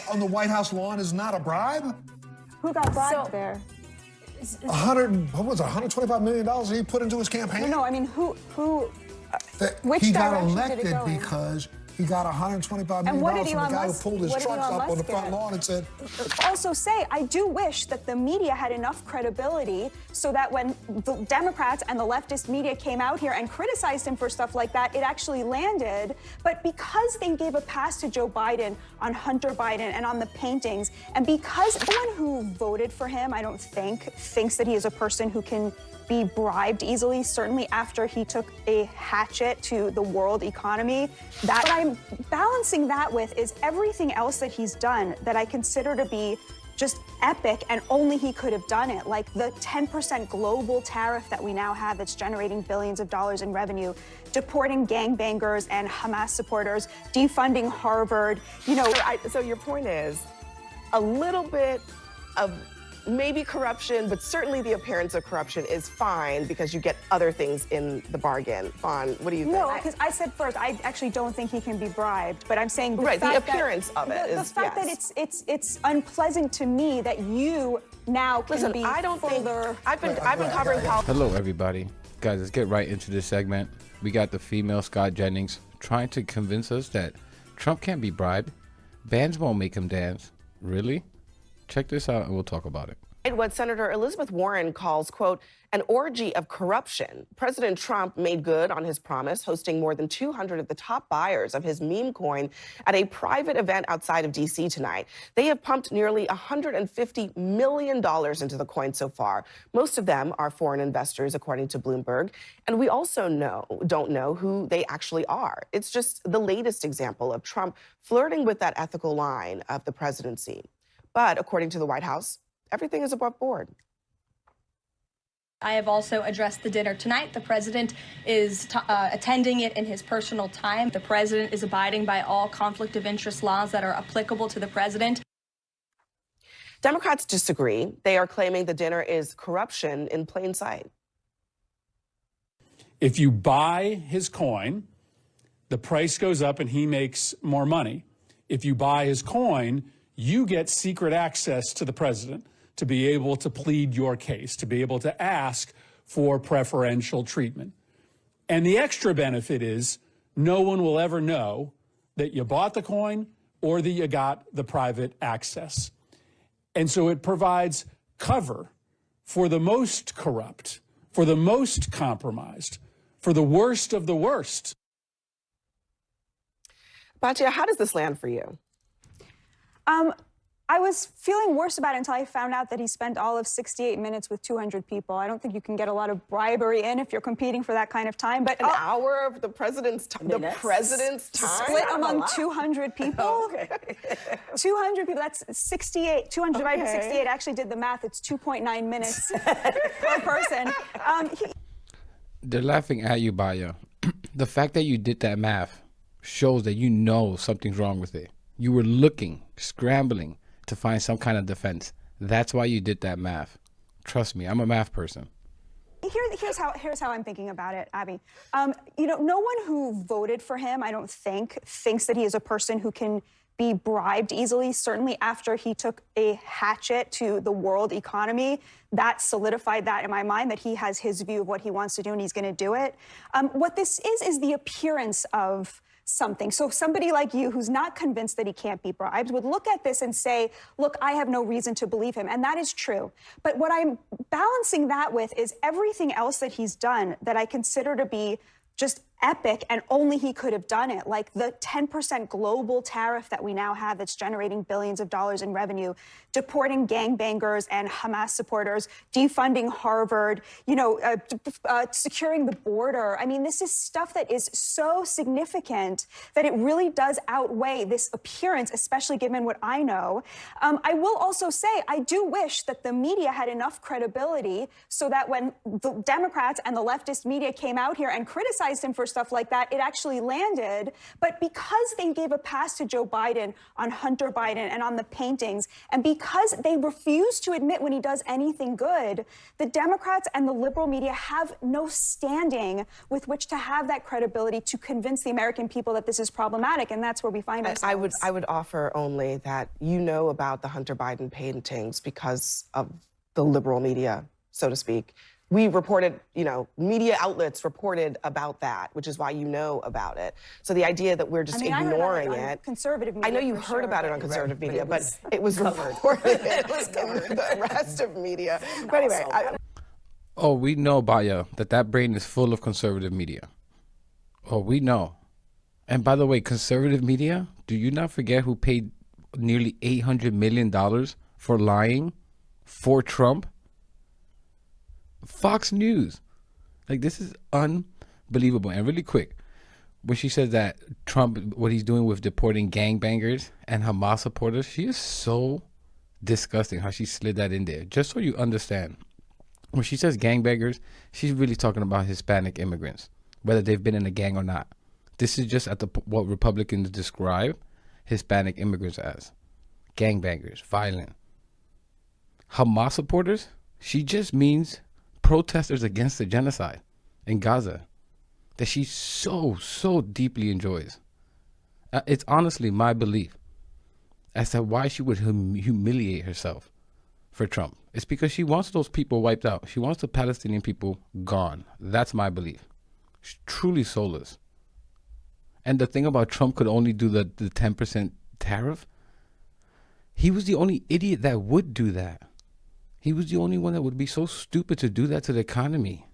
on the White House lawn is not a bribe? Who got bribed there? What was it, $125 million he put into his campaign? No, I mean, which he got direction elected did it go in? because he got $125 million from the guy who pulled his trucks up on the front lawn and said... Also say, I do wish that the media had enough credibility so that when the Democrats and the leftist media came out here and criticized him for stuff like that, it actually landed. But because they gave a pass to Joe Biden on Hunter Biden and on the paintings, and because anyone who voted for him, I don't think, thinks that he is a person who can be bribed easily, certainly after he took a hatchet to the world economy. That what I'm balancing that with is everything else that he's done that I consider to be just epic, and only he could have done it, like the 10% global tariff that we now have that's generating billions of dollars in revenue, deporting gangbangers and Hamas supporters, defunding Harvard, you know. So your point is a little bit of maybe corruption, but certainly the appearance of corruption is fine because you get other things in the bargain. Fawn, what do you think? No, because I said first, I actually don't think he can be bribed, but I'm saying the appearance of it is, the fact that it's unpleasant to me that you now can Listen, be I don't further. I've been covering politics. Hello, everybody. Guys, let's get right into this segment. We got the female Scott Jennings trying to convince us that Trump can't be bribed. Bands won't make him dance. Really? Check this out and we'll talk about it. What Senator Elizabeth Warren calls, quote, an orgy of corruption. President Trump made good on his promise, hosting more than 200 of the top buyers of his meme coin at a private event outside of D.C. tonight. They have pumped nearly $150 million into the coin so far. Most of them are foreign investors, according to Bloomberg. And we also don't know who they actually are. It's just the latest example of Trump flirting with that ethical line of the presidency. But according to the White House, everything is above board. I have also addressed the dinner tonight. The president is attending it in his personal time. The president is abiding by all conflict of interest laws that are applicable to the president. Democrats disagree. They are claiming the dinner is corruption in plain sight. If you buy his coin, the price goes up and he makes more money. If you buy his coin, you get secret access to the president to be able to plead your case, to be able to ask for preferential treatment. And the extra benefit is no one will ever know that you bought the coin or that you got the private access. And so it provides cover for the most corrupt, for the most compromised, for the worst of the worst. Batya, how does this land for you? I was feeling worse about it until I found out that he spent all of 68 minutes with 200 people. I don't think you can get a lot of bribery in if you're competing for that kind of time. But an hour of the president's time. The president's time split among 200 people. Okay. 200 people. That's 68. 200 divided by 68. I actually did the math. It's 2.9 minutes per person. They're laughing at you, Batya. The fact that you did that math shows that you know something's wrong with it. You were looking, scrambling to find some kind of defense. That's why you did that math. Trust me, I'm a math person. Here's how I'm thinking about it, Abby. You know, no one who voted for him, I don't think, thinks that he is a person who can be bribed easily. Certainly after he took a hatchet to the world economy, that solidified that in my mind, that he has his view of what he wants to do and he's going to do it. What this is the appearance of something. So somebody like you who's not convinced that he can't be bribed would look at this and say, look, I have no reason to believe him. And that is true. But what I'm balancing that with is everything else that he's done that I consider to be just epic, and only he could have done it, like the 10% global tariff that we now have that's generating billions of dollars in revenue, deporting gangbangers and Hamas supporters, defunding Harvard, you know, securing the border. I mean, this is stuff that is so significant that it really does outweigh this appearance, especially given what I know. I will also say, I do wish that the media had enough credibility so that when the Democrats and the leftist media came out here and criticized him for stuff like that. It actually landed. But because they gave a pass to Joe Biden on Hunter Biden and on the paintings, and because they refuse to admit when he does anything good, the Democrats and the liberal media have no standing with which to have that credibility to convince the American people that this is problematic, and that's where we find ourselves. I would offer only that you know about the Hunter Biden paintings because of the liberal media, so to speak. We reported, media outlets reported about that, which is why you know about it. So the idea that we're just ignoring it. Conservative media. I know you heard about it on conservative media, but it was reported in the rest of media. But anyway. Oh, we know, Batya, that brain is full of conservative media. Oh, we know. And by the way, conservative media, do you not forget who paid nearly $800 million for lying for Trump? Fox News. Like, this is unbelievable. And really quick, when she says that Trump, what he's doing with deporting gangbangers and Hamas supporters, she is so disgusting how she slid that in there. Just so you understand, when she says gangbangers, she's really talking about Hispanic immigrants, whether they've been in a gang or not. This is just what Republicans describe Hispanic immigrants as. Gangbangers, violent. Hamas supporters, she just means protesters against the genocide in Gaza that she so deeply enjoys. It's honestly my belief as to why she would humiliate herself for Trump. It's because she wants those people wiped out. She wants the Palestinian people gone. That's my belief. She's truly soulless. And the thing about Trump could only do the 10% tariff, he was the only idiot that would do that. He was the only one that would be so stupid to do that to the economy.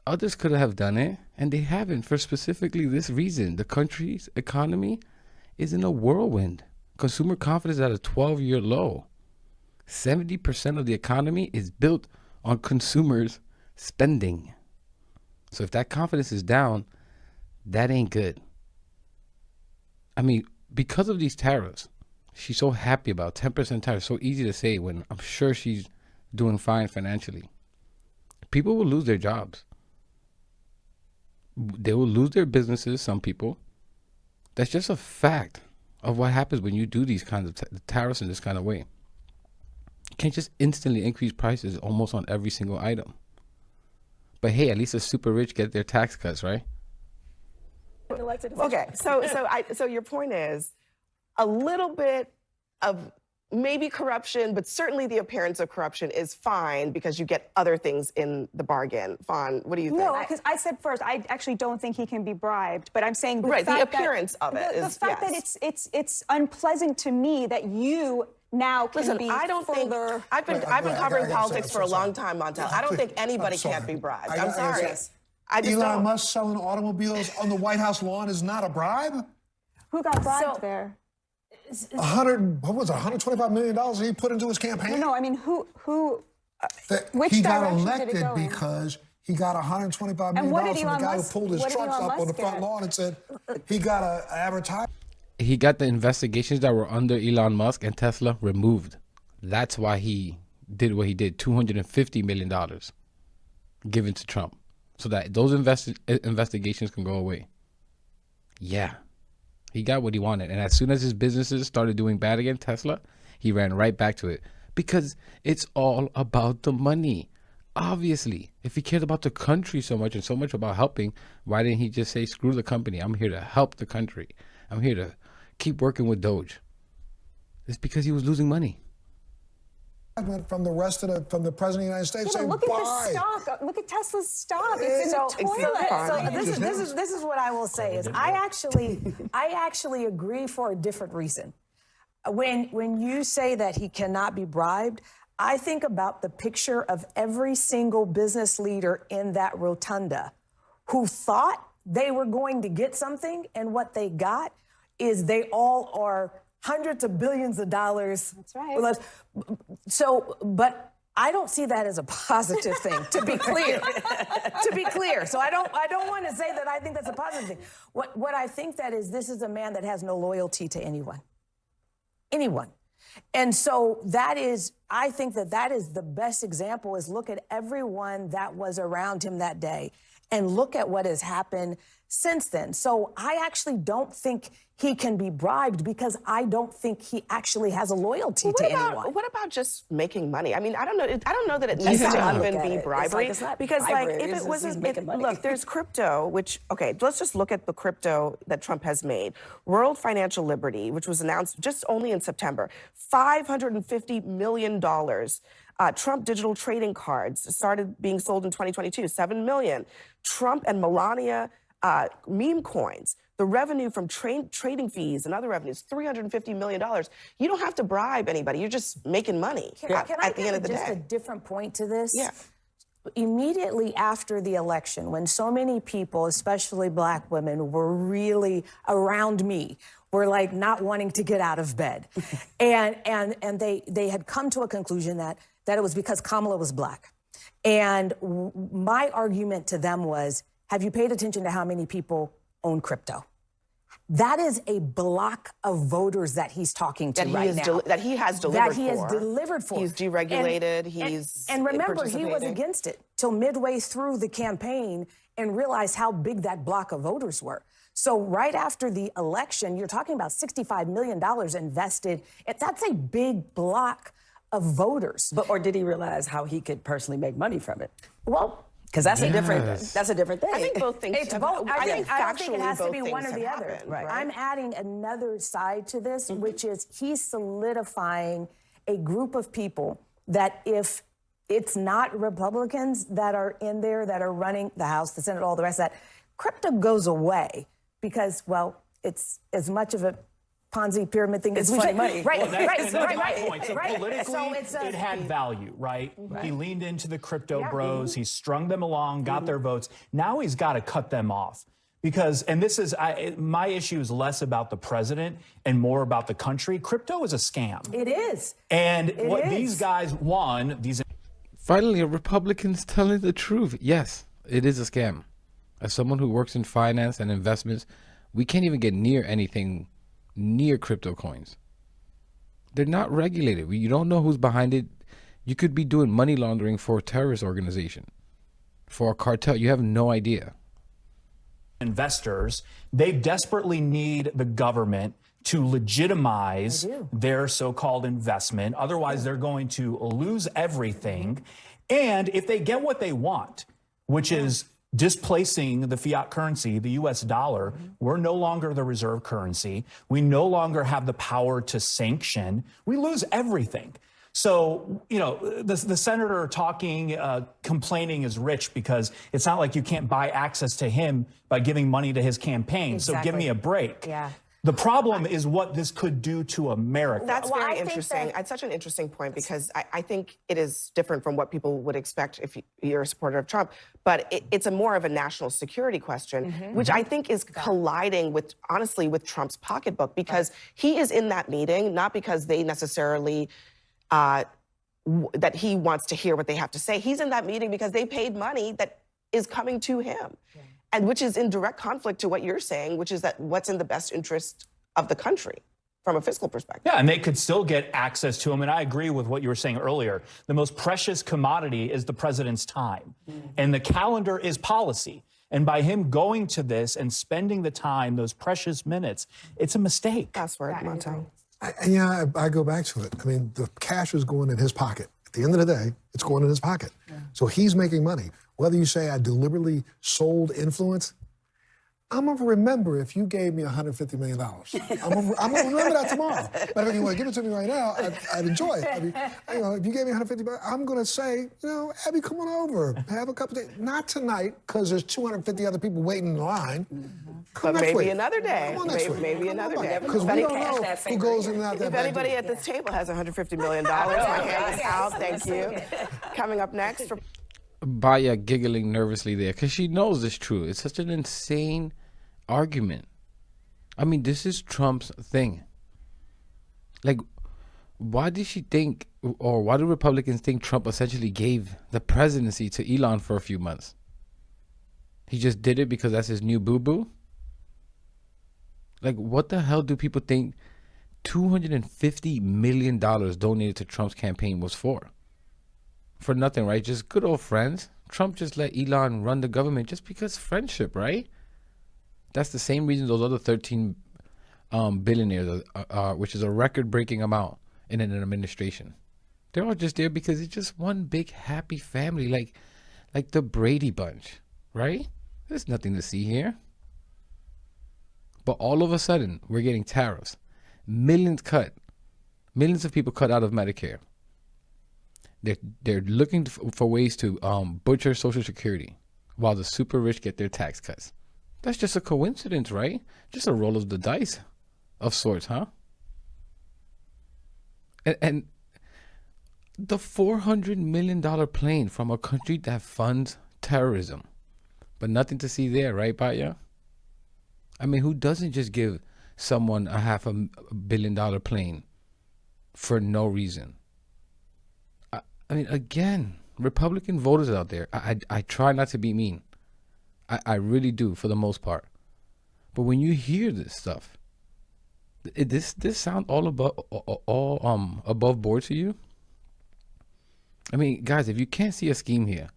Others could have done it, and they haven't for specifically this reason. The country's economy is in a whirlwind. Consumer confidence is at a 12-year low. 70% of the economy is built on consumers spending. So if that confidence is down, that ain't good. I mean, because of these tariffs, she's so happy about 10% tariffs. So easy to say when I'm sure she's doing fine financially. People will lose their jobs. They will lose their businesses, some people. That's just a fact of what happens when you do these kinds of tariffs in this kind of way. You can't just instantly increase prices almost on every single item. But hey, at least the super rich get their tax cuts, right? Okay, so your point is a little bit of maybe corruption, but certainly the appearance of corruption is fine because you get other things in the bargain. Fawn, what do you think? No, because I said first, I actually don't think he can be bribed, but I'm saying the appearance of it is, the fact that it's unpleasant to me that you now can be I don't think I've been covering politics for a long time, Montel. I don't think anybody can't be bribed. I'm sorry. Elon Musk selling automobiles on the White House lawn is not a bribe? Who got bribed there? $125 million he put into his campaign? No, I mean, which he got direction elected did it go in? because he got $125 million from the guy who pulled his trucks up on the front lawn and said he got an advertisement. He got the investigations that were under Elon Musk and Tesla removed. That's why he did what he did, $250 million given to Trump so that those investigations can go away. Yeah. He got what he wanted. And as soon as his businesses started doing bad again, Tesla, he ran right back to it. Because it's all about the money. Obviously, if he cared about the country so much and so much about helping, why didn't he just say, screw the company? I'm here to help the country. I'm here to keep working with Doge. It's because he was losing money. From the president of the United States saying, look at the stock. Look at Tesla's stock. It's in the toilet. So this is what I will say is I actually agree for a different reason. When you say that he cannot be bribed, I think about the picture of every single business leader in that rotunda who thought they were going to get something, and what they got is they all are hundreds of billions of dollars. That's right. So, but I don't see that as a positive thing, to be clear. To be clear. So I don't want to say that I think that's a positive thing. What I think that is, this is a man that has no loyalty to anyone. Anyone. And so I think that is the best example is look at everyone that was around him that day. And look at what has happened since then. So I actually don't think he can be bribed because I don't think he actually has a loyalty to anyone. What about just making money? I mean, I don't know that it needs to even be bribery. Because if it was, look, there's crypto, which, okay, let's just look at the crypto that Trump has made. World Financial Liberty, which was announced just only in September, $550 million. Trump digital trading cards started being sold in 2022, $7 million. Trump and Melania meme coins, the revenue from trading fees and other revenues, $350 million. You don't have to bribe anybody. You're just making money at the end of the day. Just a different point to this? Yeah. Immediately after the election, when so many people, especially Black women, were really around me, were like not wanting to get out of bed. and they had come to a conclusion that it was because Kamala was Black. And my argument to them was, have you paid attention to how many people own crypto? That is a block of voters that he's talking to right now. That he has delivered for. That he has delivered for. He's deregulated. And remember, he was against it till midway through the campaign and realized how big that block of voters were. So right after the election, you're talking about $65 million invested. That's a big block of voters. Or did he realize how he could personally make money from it? Well, because that's a different thing. I think both things. It's both. I don't think it has to be both one or the other. happened, Right. I'm adding another side to this, which is he's solidifying a group of people that if it's not Republicans that are in there, that are running the House, the Senate, all the rest of that, crypto goes away because, well, it's as much of a Ponzi pyramid thing as funny money. Right, well, that's my point. So right. politically, it had value, right? He leaned into the crypto bros. He strung them along, got their votes. Now he's got to cut them off. Because, and this is, my issue is less about the president and more about the country. Crypto is a scam. It is. And these guys won, Finally, a Republican's telling the truth. Yes, it is a scam. As someone who works in finance and investments, we can't even get near anything near crypto coins. They're not regulated. You don't know who's behind it. You could be doing money laundering for a terrorist organization, for a cartel. You have no idea. Investors, they desperately need the government to legitimize their so-called investment. Otherwise, they're going to lose everything. And if they get what they want, which is displacing the fiat currency, the U.S. dollar, we're no longer the reserve currency. We no longer have the power to sanction. We lose everything. So, you know, the senator talking, complaining is rich because it's not like you can't buy access to him by giving money to his campaign. Exactly. So give me a break. Yeah. The problem is what this could do to America. That's very interesting. It's such an interesting point because I think it is different from what people would expect if you're a supporter of Trump. But it's more of a national security question, which I think is colliding with, honestly, with Trump's pocketbook because he is in that meeting, not because they necessarily, that he wants to hear what they have to say. He's in that meeting because they paid money that is coming to him. Yeah. And which is in direct conflict to what you're saying, which is that what's in the best interest of the country from a fiscal perspective. Yeah, and they could still get access to him. And I agree with what you were saying earlier. The most precious commodity is the president's time. And the calendar is policy. And by him going to this and spending the time, those precious minutes, it's a mistake. Password, Montel. I go back to it. I mean, the cash is going in his pocket. At the end of the day, it's going in his pocket. Yeah. So he's making money. Whether you say I deliberately sold influence, I'm going to remember if you gave me $150 million. I'm going to remember that tomorrow. But if you want to give it to me right now, I'd enjoy it. I mean, you know, if you gave me $150 million, I'm going to say, you know, Abby, come on over. Have a cup of tea. Not tonight, because there's 250 other people waiting in line. But maybe another day. Maybe another day. Because we don't know who goes in and out that If anybody at this table has $150 million, my hand is out. Thank you. Coming up next. Batya giggling nervously there because she knows it's true. It's such an insane argument. I mean, this is Trump's thing. Like, why did she think, or why do Republicans think Trump essentially gave the presidency to Elon for a few months? He just did it because that's his new boo-boo? Like, what the hell do people think $250 million donated to Trump's campaign was for? For nothing, right? Just good old friends Trump just let Elon run the government just because friendship, right? That's the same reason those other 13 billionaires, which is a record-breaking amount in an administration. They're all just there because it's just one big happy family, like the Brady Bunch, right? There's nothing to see here. But all of a sudden, we're getting tariffs. Millions of people cut out of Medicare. They're looking for ways to butcher Social Security while the super rich get their tax cuts. That's just a coincidence, right? Just a roll of the dice of sorts, huh? And the $400 million plane from a country that funds terrorism. But nothing to see there, right, Batya? I mean, who doesn't just give someone a $500 million plane for no reason? I mean, again, Republican voters out there, I try not to be mean. I really do, for the most part. But when you hear this stuff, this sound all above board to you? I mean, guys, if you can't see a scheme here,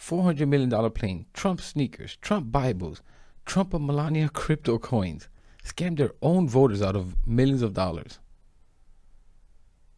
$400 million plane, Trump sneakers, Trump Bibles, Trump and Melania crypto coins, scammed their own voters out of millions of dollars.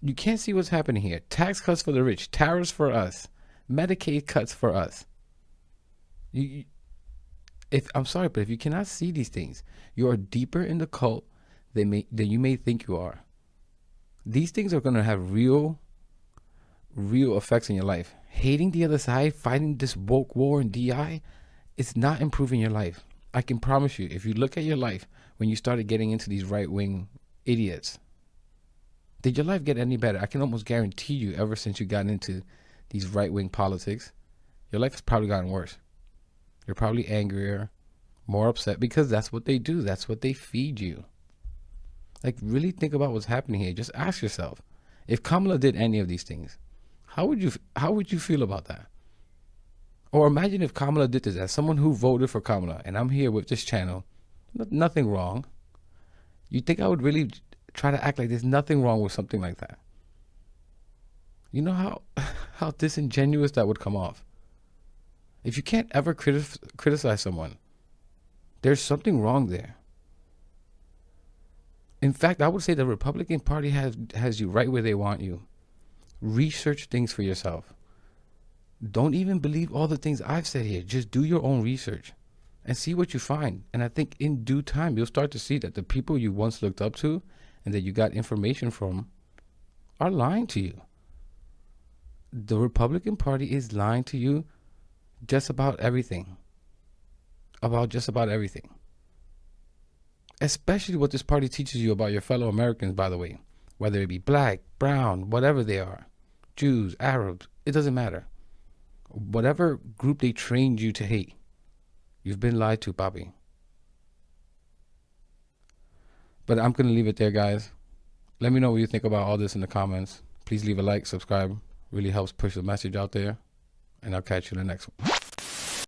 You can't see what's happening here. Tax cuts for the rich, tariffs for us, Medicaid cuts for us. I'm sorry, but if you cannot see these things, you are deeper in the cult than you may think you are. These things are going to have real effects in your life. Hating the other side, fighting this woke war and DI, it's not improving your life. I can promise you, if you look at your life when you started getting into these right-wing idiots, did your life get any better? I can almost guarantee you, ever since you got into these right-wing politics, your life has probably gotten worse. You're probably angrier, more upset, because that's what they do. That's what they feed you. Like, really think about what's happening here. Just ask yourself, if Kamala did any of these things, how would you feel about that? Or imagine if Kamala did this, as someone who voted for Kamala, and I'm here with this channel, nothing wrong. You think I would really try to act like there's nothing wrong with something like that? You know how disingenuous that would come off. If you can't ever criticize someone, there's something wrong there. In fact, I would say the Republican Party has you right where they want you. Research things for yourself. Don't even believe all the things I've said here. Just do your own research and see what you find. And I think in due time, you'll start to see that the people you once looked up to and that you got information from are lying to you. The Republican Party is lying to you just about everything. About just about everything. Especially what this party teaches you about your fellow Americans, by the way. Whether it be black, brown, whatever they are. Jews, Arabs, it doesn't matter. Whatever group they trained you to hate, you've been lied to, Bobby. But I'm going to leave it there, guys. Let me know what you think about all this in the comments. Please leave a like, subscribe. Really helps push the message out there. And I'll catch you in the next one.